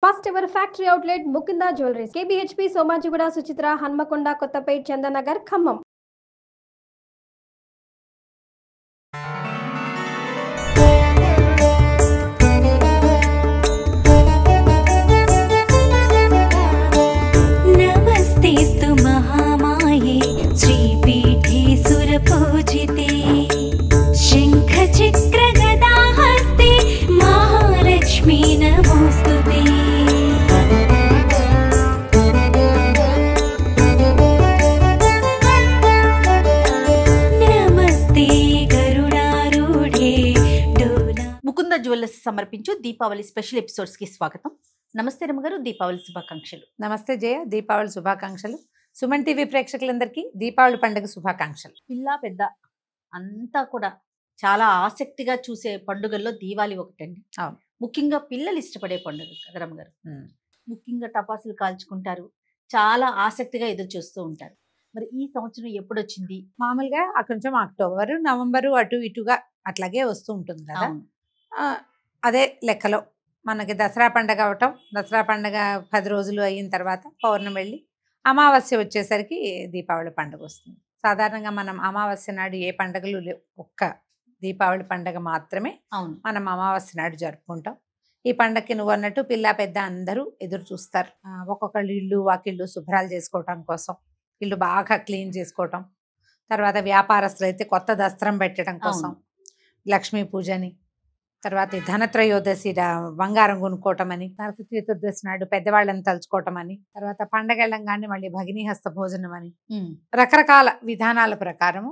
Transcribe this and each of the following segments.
First ever factory outlet Mukinda Jewelries, KBHP, Somajiguda, Suchitra, Hanmakonda, Kottapet, Chandanagar, Khammam. नमस्तेस्तु महामाये श्रीपीठे सुरपूजिते शङ्खचक्रगदाहस्ते Mahalakshmi नमोस्तुते। नमस्ते गरुडारूढे डोला। Mukunda jewellers సమర్పించు Deepavali special episodes కి స్వాగతం. నమస్తే రమగారు, దీపావళి శుభాకాంక్షలు. నమస్తే జయ, దీపావళి శుభాకాంక్షలు. సుమన్ టీవీ ప్రేక్షకులందరికీ దీపావళి పండుగ శుభాకాంక్షలు. పిల్ల పెద్ద అంతా కూడా చాలా ఆసక్తిగా చూసే పండుగల్లో దీపావళి ఒకటండి. అవును. ముఖ్యంగా పిల్లలు ఇష్టపడే పండుగ కదా రమగారు. ముఖ్యంగా టపాసులు కాల్చుకుంటారు, చాలా ఆసక్తిగా ఎదురు చూస్తూ ఉంటారు. మరి ఈ సంవత్సరం ఎప్పుడు వచ్చింది? మామూలుగా కొంచెం అక్టోబరు నవంబరు అటు ఇటుగా అట్లాగే వస్తూ ఉంటుంది కదా. అవును. అదే లెక్కలో మనకి దసరా పండగ అవటం, దసరా పండగ 10 రోజులు అయిన తర్వాత పౌర్ణమి వెళ్ళి అమావాస్య వచ్చేసరికి దీపావళి పండుగ వస్తుంది. సాధారణంగా మనం అమావాస్య నాడు ఏ పండుగలు లేవు, ఒక్క దీపావళి పండుగ మాత్రమే అవును. మనం అమావాస్య నాడు జరుపుకుంటాం. ఈ పండగకి నువ్వు అన్నట్టు పిల్ల పెద్ద అందరూ ఎదురు చూస్తారు. ఒక్కొక్కళ్ళు ఇల్లు వాకిళ్ళు శుభ్రాలు చేసుకోవటం కోసం, ఇల్లు బాగా క్లీన్ చేసుకోవటం, తర్వాత వ్యాపారస్తులు అయితే కొత్త దస్త్రం పెట్టడం కోసం, లక్ష్మీ పూజని, తర్వాత ఈ ధనత్రయోదశి బంగారం కొనుక్కోవటం అని, నరక చతుర్దశి నాడు పెద్దవాళ్ళని తలుచుకోవటం అని, తర్వాత పండగ వెళ్ళంగానే మళ్ళీ భగినీ హస్త భోజనం అని, రకరకాల విధానాల ప్రకారము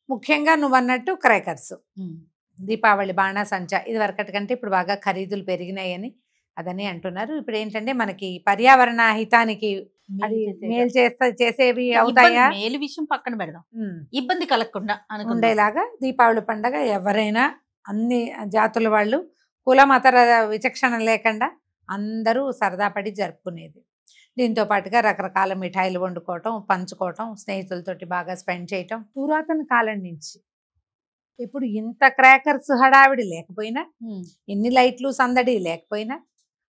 ముఖ్యంగా నువ్వు అన్నట్టు క్రాకర్స్, దీపావళి బాణాసంచ ఇది వరకటి కంటే ఇప్పుడు బాగా ఖరీదులు పెరిగినాయని అదని అంటున్నారు. ఇప్పుడు ఏంటంటే మనకి పర్యావరణ హితానికి అది మేలు చేసేవి అవుతాయా, మేలు విషయం పక్కన పెడదాం, ఇబ్బంది కలగకుండా ఉండేలాగా దీపావళి పండగ ఎవరైనా అన్ని జాతుల వాళ్ళు కుల మత విచక్షణ లేకుండా అందరూ సరదా పడి జరుపుకునేది. దీంతో పాటుగా రకరకాల మిఠాయిలు వండుకోవటం, పంచుకోవటం, స్నేహితులతోటి బాగా స్పెండ్ చేయటం. పురాతన కాలం నుంచి ఇప్పుడు ఇంత క్రాకర్స్ హడావిడి లేకపోయినా, ఎన్ని లైట్లు సందడి లేకపోయినా,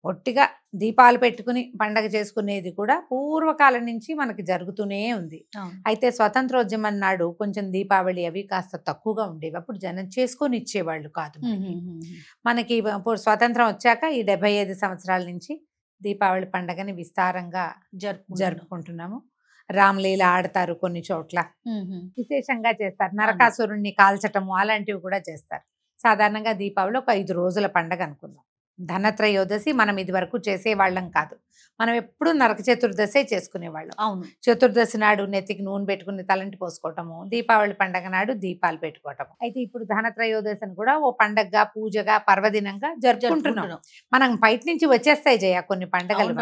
ఒట్టిగా దీపాలు పెట్టుకుని పండగ చేసుకునేది కూడా పూర్వకాలం నుంచి మనకి జరుగుతూనే ఉంది. అయితే స్వతంత్రోద్యమం నాడు కొంచెం దీపావళి అవి కాస్త తక్కువగా ఉండేవి. అప్పుడు జనం చేసుకొని ఇచ్చేవాళ్ళు కాదు. మనకి స్వతంత్రం వచ్చాక ఈ 75 సంవత్సరాల నుంచి దీపావళి పండగని విస్తారంగా జరుపుకుంటున్నాము. రామ్లీల ఆడతారు, కొన్ని చోట్ల విశేషంగా చేస్తారు, నరకాసురుణ్ణి కాల్చటము అలాంటివి కూడా చేస్తారు. సాధారణంగా దీపావళి ఒక 5 రోజుల పండగ అనుకుందాం. ధనత్రయోదశి మనం ఇది వరకు చేసేవాళ్ళం కాదు, మనం ఎప్పుడు నరక చతుర్దశి చేసుకునేవాళ్ళం. అవును. చతుర్దశి నాడు నెత్తికి నూనె పెట్టుకుని తలంటి పోసుకోవటము, దీపావళి పండగ నాడు దీపాలు పెట్టుకోవటము. అయితే ఇప్పుడు ధనత్రయోదశిని కూడా ఓ పండగగా, పూజగా, పర్వదినంగా జరుపుకుంటున్నాం. మనం బయట నుంచి వచ్చేస్తాయి జయ కొన్ని పండగలు.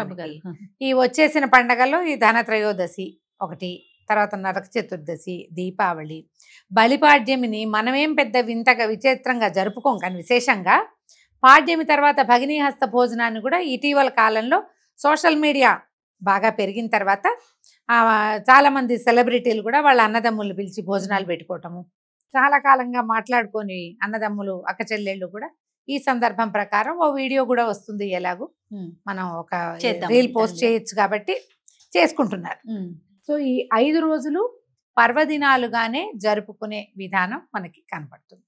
ఈ వచ్చేసిన పండగల్లో ఈ ధనత్రయోదశి ఒకటి, తర్వాత నరక చతుర్దశి, దీపావళి, బలిపాడ్యమిని మనమేం పెద్ద వింతగా విచిత్రంగా జరుపుకోం, కానీ విశేషంగా పాడ్యమి తర్వాత భగినీ హస్త భోజనాన్ని కూడా ఇటీవల కాలంలో సోషల్ మీడియా బాగా పెరిగిన తర్వాత చాలామంది సెలబ్రిటీలు కూడా వాళ్ళ అన్నదమ్ములు పిలిచి భోజనాలు పెట్టుకోవటము, చాలా కాలంగా మాట్లాడుకొని అన్నదమ్ములు అక్క చెల్లెళ్ళు కూడా ఈ సందర్భం ప్రకారం ఓ వీడియో కూడా వస్తుంది, ఎలాగూ మనం ఒక రీల్ పోస్ట్ చేయొచ్చు కాబట్టి చేసుకుంటున్నారు. సో ఈ 5 రోజులు పర్వదినాలుగానే జరుపుకునే విధానం మనకి కనపడుతుంది.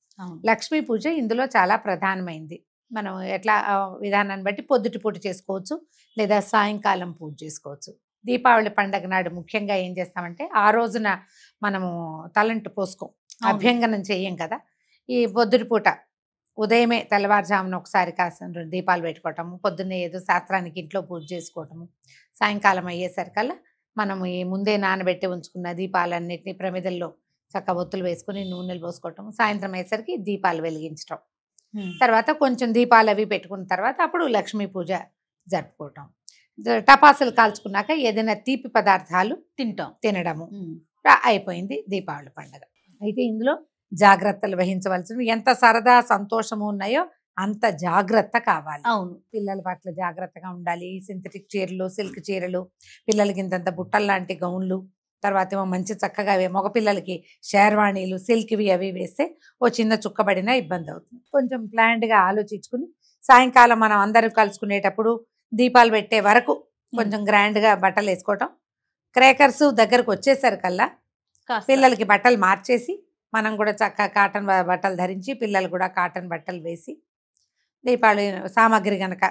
లక్ష్మీ పూజ ఇందులో చాలా ప్రధానమైంది. మనం ఎట్లా విధానాన్ని బట్టి పొద్దుటి పూట చేసుకోవచ్చు, లేదా సాయంకాలం పూజ చేసుకోవచ్చు. దీపావళి పండగ నాడు ముఖ్యంగా ఏం చేస్తామంటే ఆ రోజున మనము తలంటు పోసుకోం, అభ్యంగనం చెయ్యం కదా. ఈ పొద్దుటి పూట ఉదయమే తెల్లవారుజామున ఒకసారి కాస్త దీపాలు పెట్టుకోవటము, పొద్దున్నే ఏదో శాస్త్రానికి ఇంట్లో పూజ చేసుకోవటము, సాయంకాలం అయ్యేసరికల్లా మనము ఈ ముందే నానబెట్టి ఉంచుకున్న దీపాలన్నిటినీ ప్రమిదల్లో చక్క ఒత్తులు వేసుకుని నూనెలు పోసుకోవటం, సాయంత్రం అయ్యేసరికి దీపాలు వెలిగించటం, తర్వాత కొంచెం దీపాలు అవి పెట్టుకున్న తర్వాత అప్పుడు లక్ష్మీ పూజ జరుపుకోవటం, టపాసులు కాల్చుకున్నాక ఏదైనా తీపి పదార్థాలు తినడము అయిపోయింది దీపావళి పండుగ. అయితే ఇందులో జాగ్రత్తలు వహించవలసినవి ఎంత సరదా సంతోషము ఉన్నాయో అంత జాగ్రత్త కావాలి. అవును. పిల్లల పట్ల జాగ్రత్తగా ఉండాలి. సింథటిక్ చీరలు, సిల్క్ చీరలు, పిల్లలకి ఇంతంత బుట్టలు లాంటి గౌన్లు, తర్వాత ఏమో మంచి చక్కగా మగపిల్లలకి షేర్వాణీలు, సిల్క్వి అవి వేస్తే ఓ చిన్న చుక్కబడినా ఇబ్బంది అవుతుంది. కొంచెం ప్లాన్డ్గా ఆలోచించుకుని సాయంకాలం మనం అందరూ కలుసుకునేటప్పుడు దీపాలు పెట్టే వరకు కొంచెం గ్రాండ్గా బట్టలు వేసుకోవటం. క్రేకర్స్ దగ్గరకు వచ్చేసరికల్లా పిల్లలకి బట్టలు మార్చేసి మనం కూడా చక్కగా కాటన్ బట్టలు ధరించి పిల్లలు కూడా కాటన్ బట్టలు వేసి దీపావళి సామాగ్రి కనుక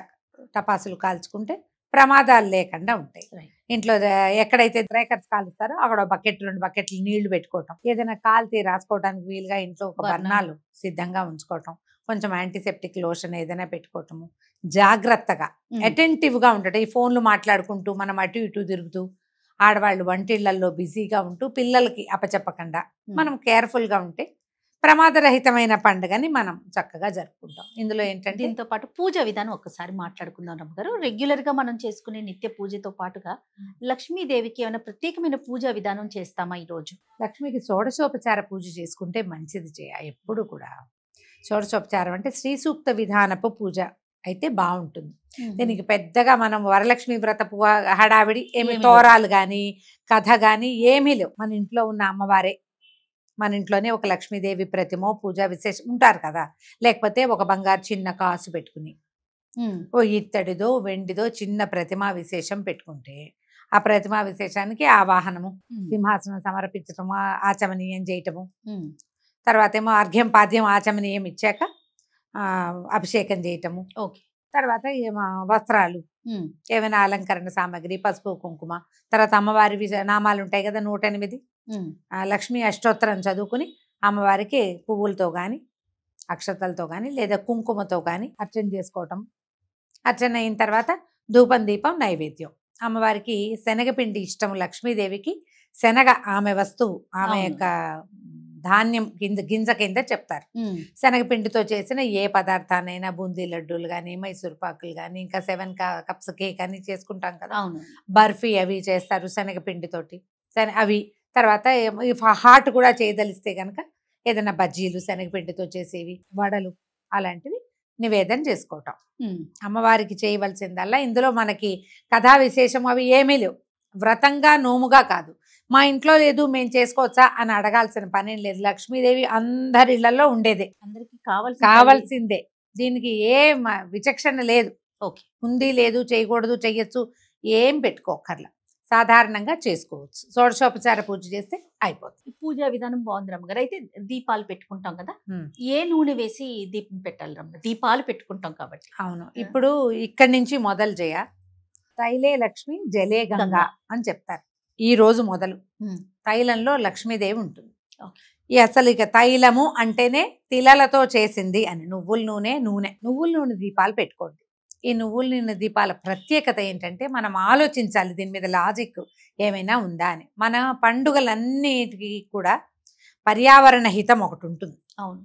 టపాసులు కాల్చుకుంటే ప్రమాదాలు లేకుండా ఉంటాయి. ఇంట్లో ఎక్కడైతే క్రేకర్స్ కాలుస్తారో అక్కడ బకెట్ 2 బకెట్లు నీళ్లు పెట్టుకోవటం, ఏదైనా కాల్తీ రాసుకోవడానికి వీలుగా ఇంట్లో ఒక బర్ణాలు సిద్ధంగా ఉంచుకోవటం, కొంచెం యాంటీసెప్టిక్ లోషన్ ఏదైనా పెట్టుకోవటము, జాగ్రత్తగా అటెంటివ్గా ఉండటం. ఈ ఫోన్లు మాట్లాడుకుంటూ మనం అటు ఇటు తిరుగుతూ ఆడవాళ్ళు వంటిళ్లలో బిజీగా ఉంటూ పిల్లలకి అపచెప్పకుండా మనం కేర్ఫుల్గా ఉంటే ప్రమాదరహితమైన పండుగని మనం చక్కగా జరుపుకుంటాం. ఇందులో ఏంటంటే దీంతో పాటు పూజ విధానం ఒక్కసారి మాట్లాడుకుందాం రమ్మగారు. రెగ్యులర్ గా మనం చేసుకునే నిత్య పూజతో పాటుగా లక్ష్మీదేవికి ఏమైనా ప్రత్యేకమైన పూజా విధానం చేస్తామా ఈ రోజు? లక్ష్మికి షోడశోపచార పూజ చేసుకుంటే మంచిది ఎప్పుడు కూడా. షోడశోపచారం అంటే శ్రీ సూక్త విధానపు పూజ అయితే బాగుంటుంది. దీనికి పెద్దగా మనం వరలక్ష్మి వ్రత హడావిడి ఏమి తోరాలు కానీ కథ కానీ ఏమీ లేవు. మన ఇంట్లో ఉన్న అమ్మవారే, మన ఇంట్లోనే ఒక లక్ష్మీదేవి ప్రతిమో పూజా విశేషం ఉంటారు కదా, లేకపోతే ఒక బంగారు చిన్న కాసు పెట్టుకుని ఓ ఇత్తడిదో వెండిదో చిన్న ప్రతిమా విశేషం పెట్టుకుంటే ఆ ప్రతిమా విశేషానికి ఆవాహనము, సింహాసనం సమర్పించటము, ఆచమనీయం చేయటము, తర్వాత ఏమో అర్ఘ్యం పాద్యం ఆచమనీయం ఇచ్చాక అభిషేకం చేయటము, తర్వాత వస్త్రాలు, ఏమైనా అలంకరణ సామాగ్రి, పసుపు కుంకుమ, తర్వాత అమ్మవారి నామాలు ఉంటాయి కదా 108, లక్ష్మీ అష్టోత్తరం చదువుకుని అమ్మవారికి పువ్వులతో కానీ అక్షతలతో కానీ లేదా కుంకుమతో కానీ అర్చన చేసుకోవటం. అర్చన అయిన తర్వాత ధూపం దీపం నైవేద్యం. అమ్మవారికి శనగపిండి ఇష్టం. లక్ష్మీదేవికి శనగ ఆమె వస్తువు, ఆమె యొక్క ధాన్యం గింజ కింద చెప్తారు. శనగపిండితో చేసిన ఏ పదార్థానైనా బూందీ లడ్డూలు కానీ మైసూర్ పాకులు కానీ ఇంకా 7 కప్స్ కేక్ అని చేసుకుంటాం కదా, బర్ఫీ అవి చేస్తారు శనగపిండితోటి. అవి తర్వాత హాట్ కూడా చేయదలిస్తే కనుక ఏదైనా బజ్జీలు శనగపిండితో చేసేవి, వడలు అలాంటివి నివేదన చేసుకోవటం. అమ్మవారికి చేయవలసిందల్లా ఇందులో మనకి కథా విశేషం అవి ఏమీ లేవు. వ్రతంగా నోముగా కాదు, మా ఇంట్లో లేదు మేము చేసుకోవచ్చా అని అడగాల్సిన పని లేదు. లక్ష్మీదేవి అందరి ఇళ్లలో ఉండేదే, అందరికి కావాల్సిందే. దీనికి ఏ విచక్షణ లేదు. ఉంది లేదు చేయకూడదు చెయ్యొచ్చు ఏం పెట్టుకోకర్లా, సాధారణంగా చేసుకోవచ్చు. షోడశోపచార పూజ చేస్తే అయిపోతుంది. పూజా విధానం బాగుంది రమ్మగారు. అయితే దీపాలు పెట్టుకుంటాం కదా, ఏ నూనె వేసి దీపం పెట్టాలి రమ్మగారు? దీపాలు పెట్టుకుంటాం కాబట్టి. అవును, ఇప్పుడు ఇక్కడి నుంచి మొదలు చేయ తైలే లక్ష్మి జలే గంగా అని చెప్తారు. ఈ రోజు మొదలు తైలంలో లక్ష్మీదేవి ఉంటుంది. అసలు ఇక తైలము అంటేనే తిలలతో చేసింది అని. నువ్వుల నూనె దీపాలు పెట్టుకోండి. ఈ నువ్వుల నూనె దీపాల ప్రత్యేకత ఏంటంటే మనం ఆలోచించాలి దీని మీద లాజిక్ ఏమైనా ఉందా అని. మన పండుగలన్నిటికీ కూడా పర్యావరణ హితం ఒకటి ఉంటుంది. అవును,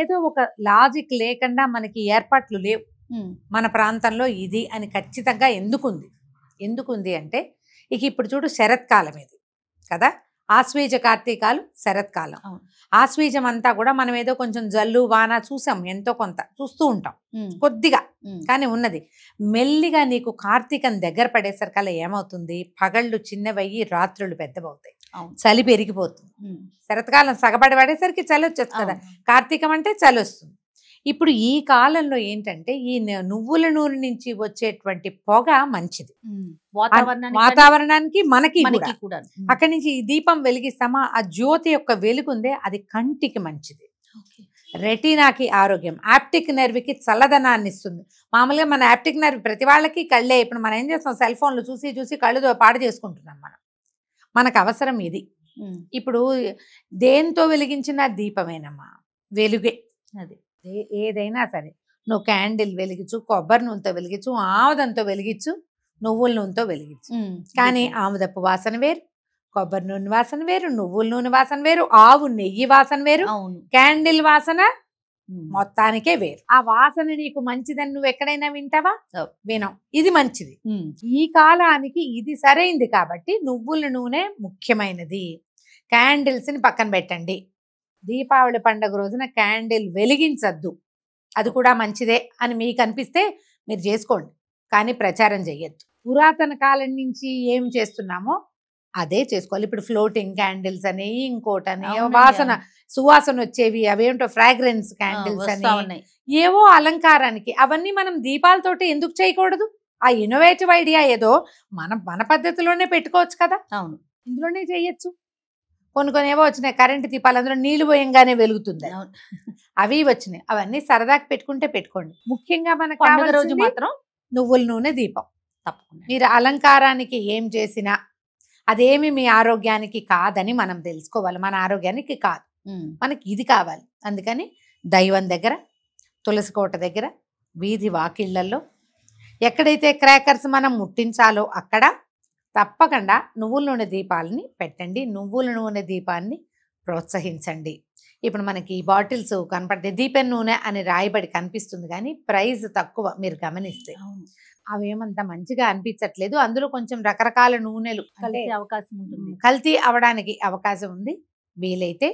ఏదో ఒక లాజిక్ లేకుండా మనకి ఏర్పాట్లు లేవు. మన ప్రాంతంలో ఇది అని ఖచ్చితంగా ఎందుకుంది అంటే ఇక ఇప్పుడు చూడు శరత్కాలం ఇది కదా, ఆశ్వీజ కార్తీకాలు శరత్కాలం. ఆశ్వీజం అంతా కూడా మనం ఏదో కొంచెం జల్లు వాన చూసాం, ఎంతో కొంత చూస్తూ ఉంటాం కొద్దిగా, కానీ ఉన్నది మెల్లిగా నీకు కార్తీకం దగ్గర పడేసరికల్లా ఏమవుతుంది, పగళ్ళు చిన్నవయ్యి రాత్రులు పెద్దవవుతాయి, చలి పెరిగిపోతుంది. శరత్కాలం సగబడి పడేసరికి చలి వచ్చేస్తుంది కదా, కార్తీకం అంటే చలి వస్తుంది. ఇప్పుడు ఈ కాలంలో ఏంటంటే ఈ నువ్వుల నూనె నుంచి వచ్చేటువంటి పొగ మంచిది వాతావరణానికి, మనకి కూడా. అక్కడి నుంచి ఈ దీపం వెలిగిస్తామా, ఆ జ్యోతి యొక్క వెలుగుందే అది కంటికి మంచిది, రెటీనాకి ఆరోగ్యం, ఆప్టిక్ నర్వ్కి చల్లదనాన్ని ఇస్తుంది. మామూలుగా మన ఆప్టిక్ నర్వ్ ప్రతి వాళ్ళకి కళ్ళే. ఇప్పుడు మనం ఏం చేస్తాం, సెల్ ఫోన్లు చూసి కళ్ళు పాడు చేసుకుంటున్నాం. మనకు అవసరం ఇది. ఇప్పుడు దేంతో వెలిగించిన దీపమేనమ్మా, వెలుగే. అది ఏదైనా సరే, నువ్వు క్యాండిల్ వెలిగించు, కొబ్బరి నూనెతో వెలిగించు, ఆముదంతో వెలిగించు, నువ్వుల నూనెతో వెలిగించు. కానీ ఆముదపు వాసన వేరు, కొబ్బరి నూనె వాసన వేరు, నువ్వుల నూనె వాసన వేరు, ఆవు నెయ్యి వాసన వేరు, క్యాండిల్ వాసన మొత్తానికే వేరు. ఆ వాసన నీకు మంచిదని నువ్వు ఎక్కడైనా వింటావా? వినం. ఇది మంచిది, ఈ కాలానికి ఇది సరైంది. కాబట్టి నువ్వుల నూనె ముఖ్యమైనది. క్యాండిల్స్ ని పక్కన పెట్టండి. దీపావళి పండుగ రోజున క్యాండిల్ వెలిగించద్దు, అది కూడా మంచిదే అని మీకు అనిపిస్తే మీరు చేసుకోండి, కానీ ప్రచారం చెయ్యొద్దు. పురాతన కాలం నుంచి ఏం చేస్తున్నామో అదే చేసుకోవాలి. ఇప్పుడు ఫ్లోటింగ్ క్యాండిల్స్ అని, ఇంకోటని, సువాసన వచ్చేవి అవేంటో ఫ్రాగ్రెన్స్ క్యాండిల్స్ అని, ఏవో అలంకారానికి. అవన్నీ మనం దీపాలతోటి ఎందుకు చేయకూడదు? ఆ ఇన్నోవేటివ్ ఐడియా ఏదో మన పద్ధతిలోనే పెట్టుకోవచ్చు కదా, అవును ఇందులోనే చేయొచ్చు. కొన్ని ఏవో వచ్చినాయి కరెంటు దీపాలు, అందులో నీళ్లు పోయంగానే వెలుగుతుంది, అవును. అవి వచ్చినాయి. అవన్నీ సరదాకి పెట్టుకుంటే పెట్టుకోండి. ముఖ్యంగా మనకు పండుగ రోజు కావాల్సింది మాత్రం నువ్వుల నూనె దీపం. తప్పకుండా. మీరు అలంకారానికి ఏం చేసినా అదేమి మీ ఆరోగ్యానికి కాదని మనం తెలుసుకోవాలి. మన ఆరోగ్యానికి కాదు, మనకి ఇది కావాలి. అందుకని దైవం దగ్గర, తులసి కోట దగ్గర, వీధి వాకిళ్లలో ఎక్కడైతే క్రాకర్స్ మనం ముట్టించాలో అక్కడ తప్పకుండా నువ్వుల నూనె దీపాలని పెట్టండి. నువ్వుల నూనె దీపాన్ని ప్రోత్సహించండి. ఇప్పుడు మనకి ఈ బాటిల్స్ కనపడితే దీపెన్ నూనె అని రాయబడి కనిపిస్తుంది, కానీ ప్రైస్ తక్కువ. మీరు గమనిస్తే అవేమంత మంచిగా అనిపించట్లేదు. అందులో కొంచెం రకరకాల నూనెలు కలిసే అవకాశం ఉంటుంది. కల్తీ అవడానికి అవకాశం ఉంది. వీలైతే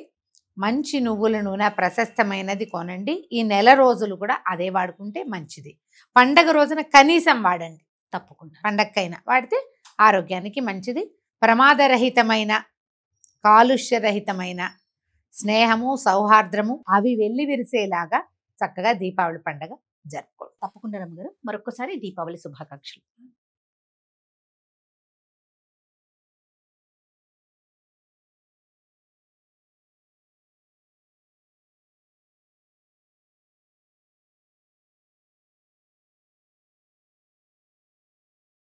మంచి నువ్వుల నూనె ప్రశస్తమైనది కొనండి. ఈ నెల రోజులు కూడా అదే వాడుకుంటే మంచిది. పండగ రోజున కనీసం వాడండి, తప్పకుండా. పండగకైనా వాడితే ఆరోగ్యానికి మంచిది. ప్రమాదరహితమైన, కాలుష్యరహితమైన స్నేహము, సౌహార్ద్రము అవి వెళ్ళి విరిసేలాగా చక్కగా దీపావళి పండగ జరుపుకోండి. తప్పకుండా రమ్మ గారు, మరొకసారి దీపావళి శుభాకాంక్షలు.